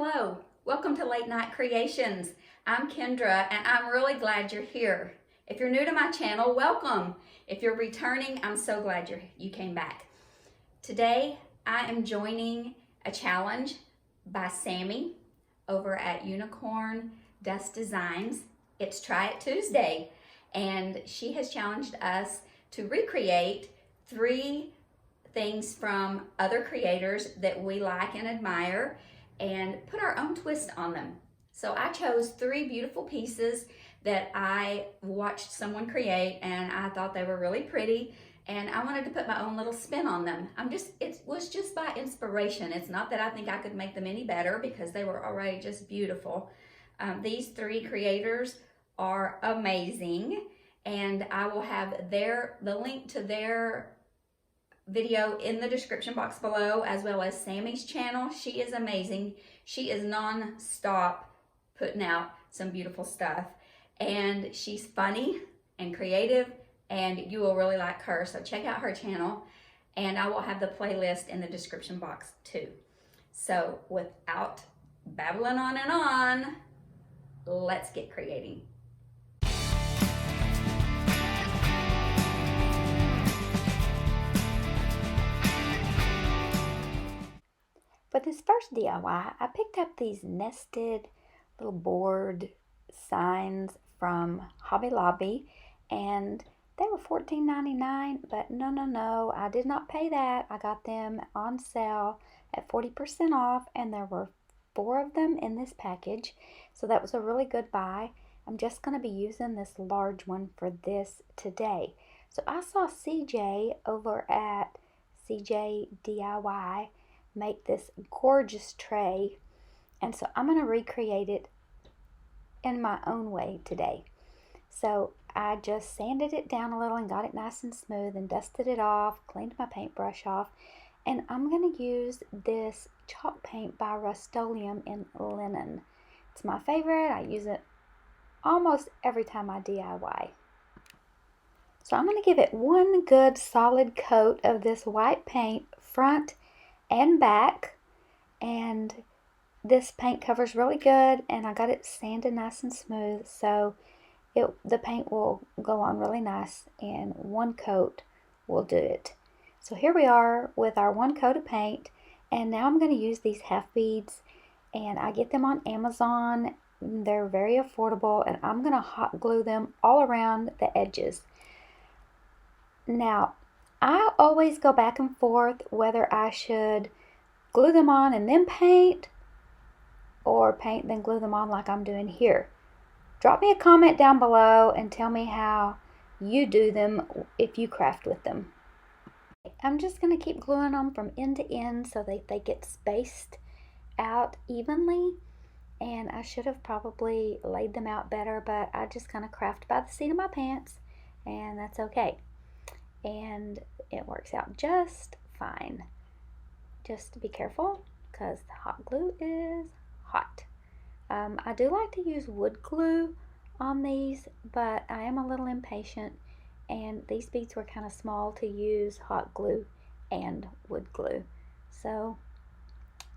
Hello, welcome to Late Night Creations. I'm Kendra and I'm really glad you're here. If you're new to my channel, welcome. If you're returning, I'm so glad you came back. Today, I am joining a challenge by Sammie over at Unicorn Dust Designs. It's Try It Tuesday, and she has challenged us to recreate 3 things from other creators that we like and admire and put our own twist on them. So I chose 3 beautiful pieces that I watched someone create and I thought they were really pretty, and I wanted to put my own little spin on them. It was just by inspiration. It's not that I think I could make them any better because they were already just beautiful. These 3 creators are amazing, and I will have the link to their video in the description box below, as well as Sammie's channel. She is amazing. She is non-stop putting out some beautiful stuff, and she's funny and creative, and you will really like her. So check out her channel, and I will have the playlist in the description box too. So without babbling on and on, let's get creating. For this first DIY, I picked up these nested little board signs from Hobby Lobby, and they were $14.99, but no, I did not pay that. I got them on sale at 40% off, and there were 4 of them in this package, so that was a really good buy. I'm just going to be using this large one for this today. So I saw CJ over at CJ DIY make this gorgeous tray, and so I'm going to recreate it in my own way today. So I just sanded it down a little and got it nice and smooth and dusted it off, cleaned my paintbrush off, and I'm going to use this chalk paint by Rust-Oleum in linen. It's my favorite. I use it almost every time I DIY. So I'm going to give it one good solid coat of this white paint front and back, and this paint covers really good, and I got it sanded nice and smooth, so the paint will go on really nice, and one coat will do it. So here we are with our one coat of paint, and now I'm going to use these half beads, and I get them on Amazon. They're very affordable, and I'm going to hot glue them all around the edges. Now I always go back and forth whether I should glue them on and then paint, or paint then glue them on like I'm doing here. Drop me a comment down below and tell me how you do them if you craft with them. I'm just going to keep gluing them from end to end so that they get spaced out evenly, and I should have probably laid them out better, but I just kind of craft by the seat of my pants, and that's okay. And it works out just fine. Just be careful because the hot glue is hot. I do like to use wood glue on these, but I am a little impatient, and these beads were kind of small to use hot glue and wood glue. So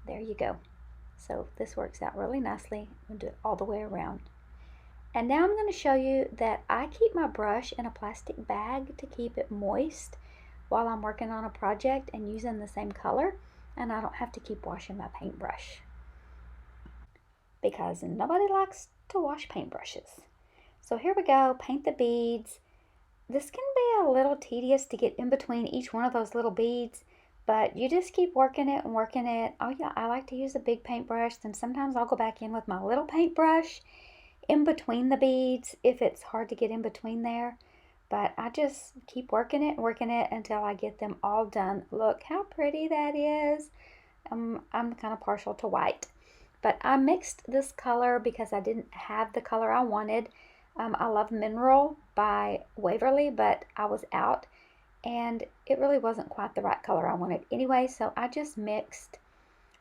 there you go. So this works out really nicely. We'll do it all the way around. And now I'm going to show you that I keep my brush in a plastic bag to keep it moist while I'm working on a project and using the same color, and I don't have to keep washing my paintbrush because nobody likes to wash paintbrushes. So here we go, paint the beads. This can be a little tedious to get in between each one of those little beads, but you just keep working it and working it. Oh yeah, I like to use a big paintbrush, then sometimes I'll go back in with my little paintbrush in between the beads if it's hard to get in between there. But I just keep working it until I get them all done. Look how pretty that is. I'm kind of partial to white, but I mixed this color because I didn't have the color I wanted. I love Mineral by Waverly, but I was out and it really wasn't quite the right color I wanted anyway, so I just mixed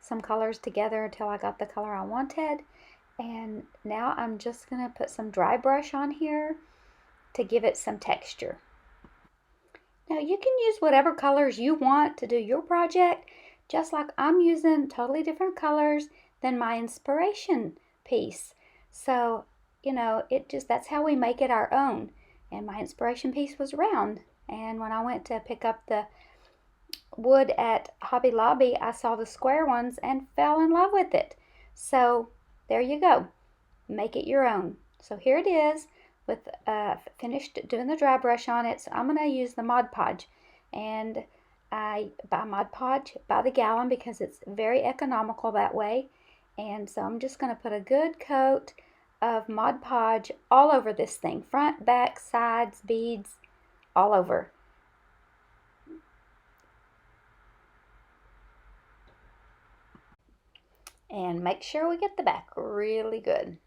some colors together until I got the color I wanted. And now I'm just going to put some dry brush on here to give it some texture. Now you can use whatever colors you want to do your project, just like I'm using totally different colors than my inspiration piece. So, that's how we make it our own. And my inspiration piece was round. And when I went to pick up the wood at Hobby Lobby, I saw the square ones and fell in love with it. So there you go. Make it your own. So here it is with finished doing the dry brush on it. So I'm going to use the Mod Podge. And I buy Mod Podge by the gallon because it's very economical that way. And so I'm just going to put a good coat of Mod Podge all over this thing. Front, back, sides, beads, all over. And make sure we get the back really good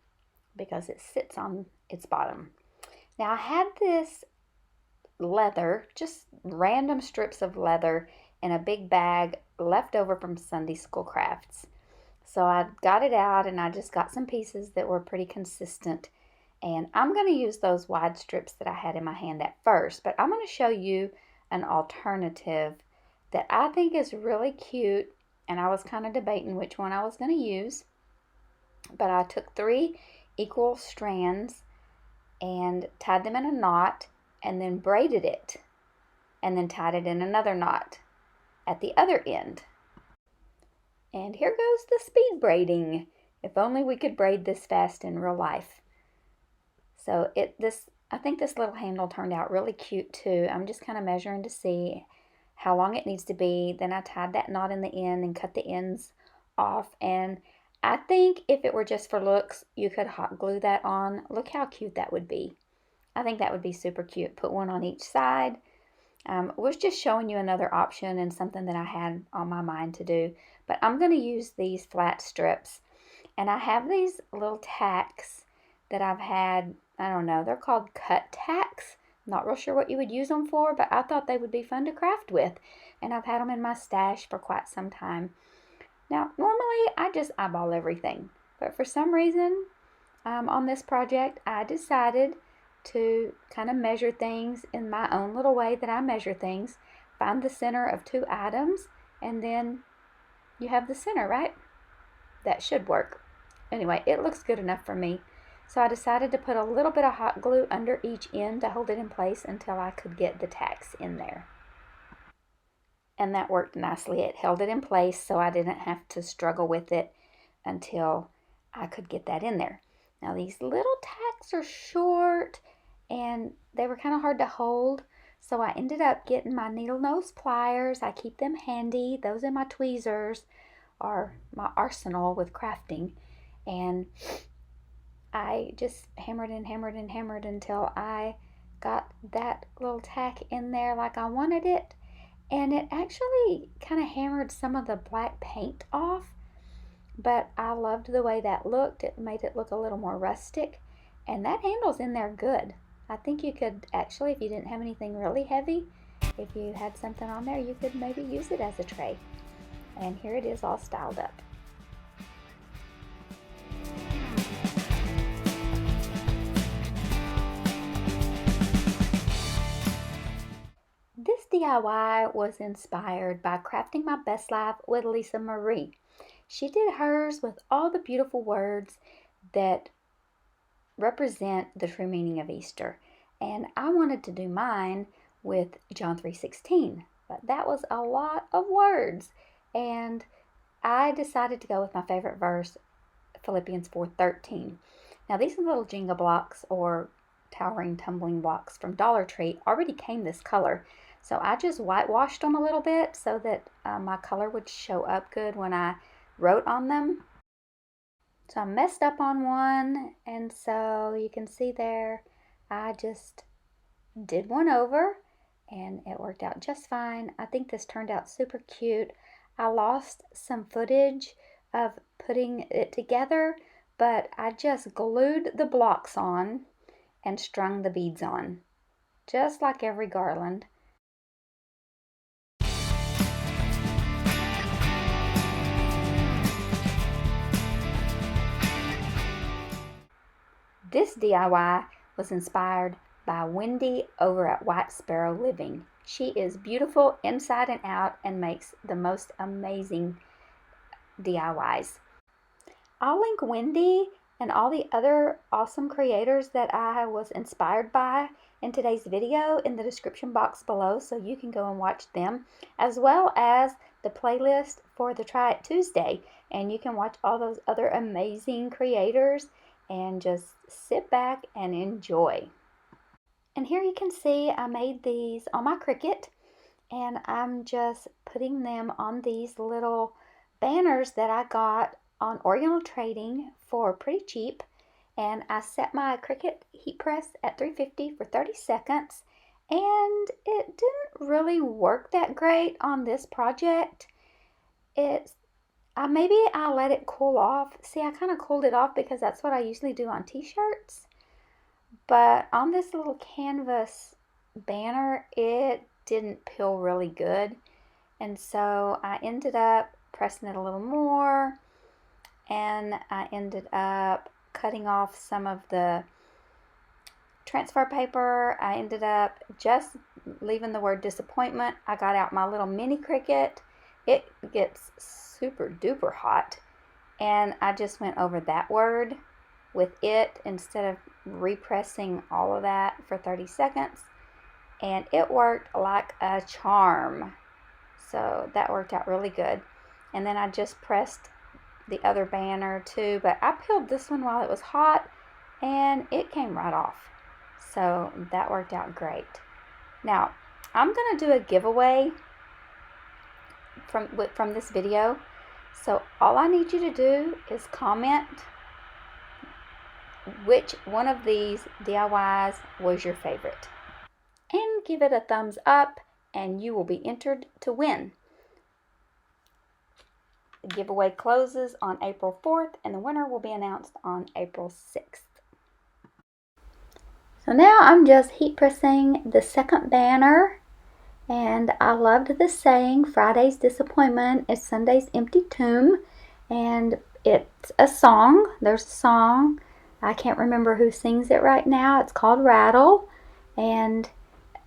because it sits on its bottom. Now I had this leather, just random strips of leather in a big bag left over from Sunday school crafts. So I got it out and I just got some pieces that were pretty consistent. And I'm going to use those wide strips that I had in my hand at first, but I'm going to show you an alternative that I think is really cute. And I was kind of debating which one I was going to use. But I took 3 equal strands and tied them in a knot and then braided it. And then tied it in another knot at the other end. And here goes the speed braiding. If only we could braid this fast in real life. So I think this little handle turned out really cute too. I'm just kind of measuring to see how long it needs to be. Then I tied that knot in the end and cut the ends off. And I think if it were just for looks, you could hot glue that on. Look how cute that would be. I think that would be super cute. Put one on each side. Was just showing you another option and something that I had on my mind to do. But I'm going to use these flat strips. And I have these little tacks that I've had, I don't know, they're called cut tacks. Not real sure what you would use them for, but I thought they would be fun to craft with. And I've had them in my stash for quite some time. Now, normally I just eyeball everything. But for some reason, on this project, I decided to kind of measure things in my own little way that I measure things. Find the center of 2 items, and then you have the center, right? That should work. Anyway, it looks good enough for me. So I decided to put a little bit of hot glue under each end to hold it in place until I could get the tacks in there. And that worked nicely. It held it in place so I didn't have to struggle with it until I could get that in there. Now these little tacks are short and they were kind of hard to hold. So I ended up getting my needle nose pliers. I keep them handy. Those are my tweezers, are my arsenal with crafting. And I just hammered and hammered and hammered until I got that little tack in there like I wanted it. And it actually kind of hammered some of the black paint off. But I loved the way that looked. It made it look a little more rustic. And that handle's in there good. I think you could actually, if you didn't have anything really heavy, if you had something on there, you could maybe use it as a tray. And here it is all styled up. This DIY was inspired by Crafting My Best Life with Lisa Marie. She did hers with all the beautiful words that represent the true meaning of Easter. And I wanted to do mine with John 3:16, but that was a lot of words. And I decided to go with my favorite verse, Philippians 4:13. Now these little Jenga blocks or towering tumbling blocks from Dollar Tree already came this color. So I just whitewashed them a little bit so that my color would show up good when I wrote on them. So I messed up on one, and so you can see there, I just did one over, and it worked out just fine. I think this turned out super cute. I lost some footage of putting it together, but I just glued the blocks on and strung the beads on, just like every garland. This DIY was inspired by Wendy over at White Sparrow Living. She is beautiful inside and out and makes the most amazing DIYs. I'll link Wendy and all the other awesome creators that I was inspired by in today's video in the description box below, so you can go and watch them, as well as the playlist for the Try It Tuesday, and you can watch all those other amazing creators and just sit back and enjoy. And here you can see I made these on my Cricut, and I'm just putting them on these little banners that I got on Oriental Trading for pretty cheap. And I set my Cricut heat press at 350 for 30 seconds, and it didn't really work that great on this project. Maybe I let it cool off. See, I kind of cooled it off because that's what I usually do on t-shirts. But on this little canvas banner, it didn't peel really good. And so I ended up pressing it a little more, and I ended up cutting off some of the transfer paper. I ended up just leaving the word disappointment. I got out my little mini Cricut. It gets super duper hot, and I just went over that word with it instead of repressing all of that for 30 seconds, and it worked like a charm. So that worked out really good. And then I just pressed the other banner too, but I peeled this one while it was hot and it came right off. So that worked out great. Now I'm gonna do a giveaway from this video. So all I need you to do is comment which one of these DIYs was your favorite, and give it a thumbs up, and you will be entered to win. The giveaway closes on April 4th, and the winner will be announced on April 6th. So now I'm just heat pressing the second banner, and I loved the saying, Friday's disappointment is Sunday's empty tomb, and it's a song. There's a song. I can't remember who sings it right now. It's called Rattle, and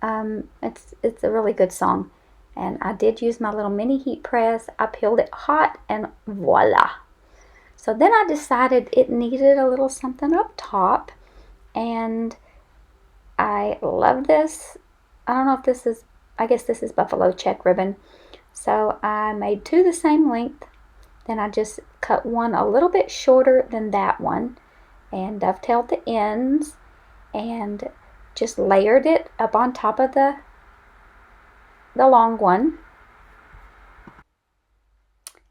it's a really good song. And I did use my little mini heat press. I peeled it hot, and voila. So then I decided it needed a little something up top, and I love this. I don't know if this is, I guess this is buffalo check ribbon. So I made two the same length. Then I just cut one a little bit shorter than that one and dovetailed the ends and just layered it up on top of the long one.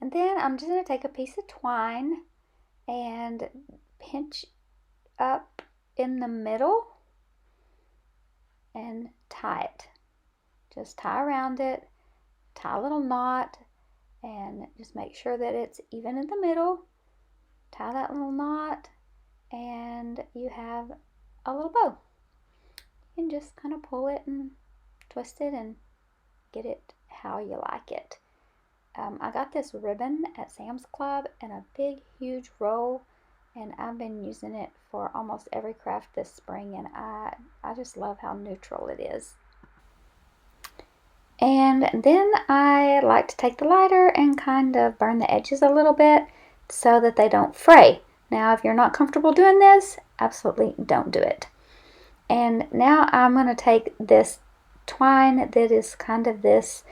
And then I'm just going to take a piece of twine and pinch up in the middle and tie it. Just tie around it, tie a little knot, and just make sure that it's even in the middle. Tie that little knot, and you have a little bow. You can just kind of pull it and twist it and get it how you like it. I got this ribbon at Sam's Club in a big huge roll, and I've been using it for almost every craft this spring, and I just love how neutral it is. And then I like to take the lighter and kind of burn the edges a little bit so that they don't fray. Now if you're not comfortable doing this, absolutely don't do it. And now I'm going to take this twine that is kind of this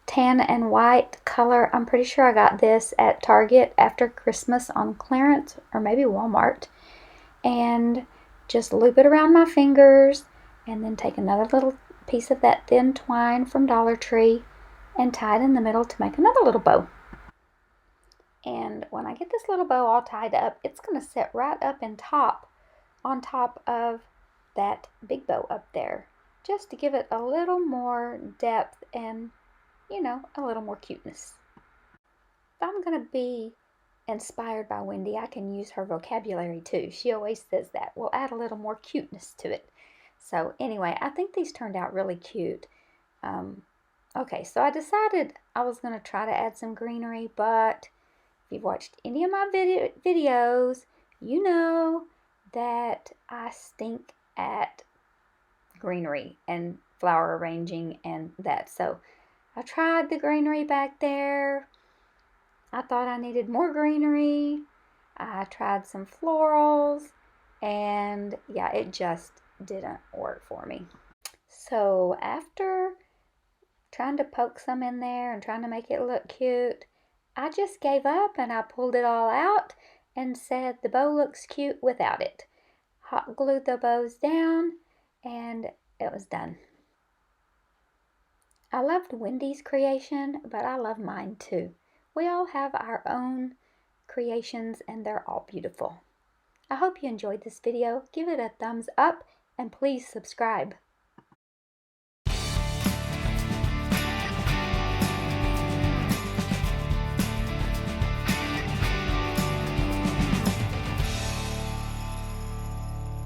tan and white color. I'm pretty sure I got this at Target after Christmas on clearance, or maybe Walmart, and just loop it around my fingers, and then take another little piece of that thin twine from Dollar Tree and tie it in the middle to make another little bow. And when I get this little bow all tied up, it's going to sit right up on top of that big bow up there, just to give it a little more depth and, you know, a little more cuteness. If I'm going to be inspired by Wendy, I can use her vocabulary too. She always says that. We'll add a little more cuteness to it. So anyway, I think these turned out really cute. Okay, so I decided I was going to try to add some greenery, but if you've watched any of my videos, you know that I stink at greenery and flower arranging and that. So I tried the greenery back there. I thought I needed more greenery, I tried some florals, and yeah, it just didn't work for me. So after trying to poke some in there and trying to make it look cute, I just gave up and I pulled it all out and said the bow looks cute without it. Hot glued the bows down and it was done. I loved Wendy's creation, but I love mine too. We all have our own creations and they're all beautiful. I hope you enjoyed this video. Give it a thumbs up and please subscribe.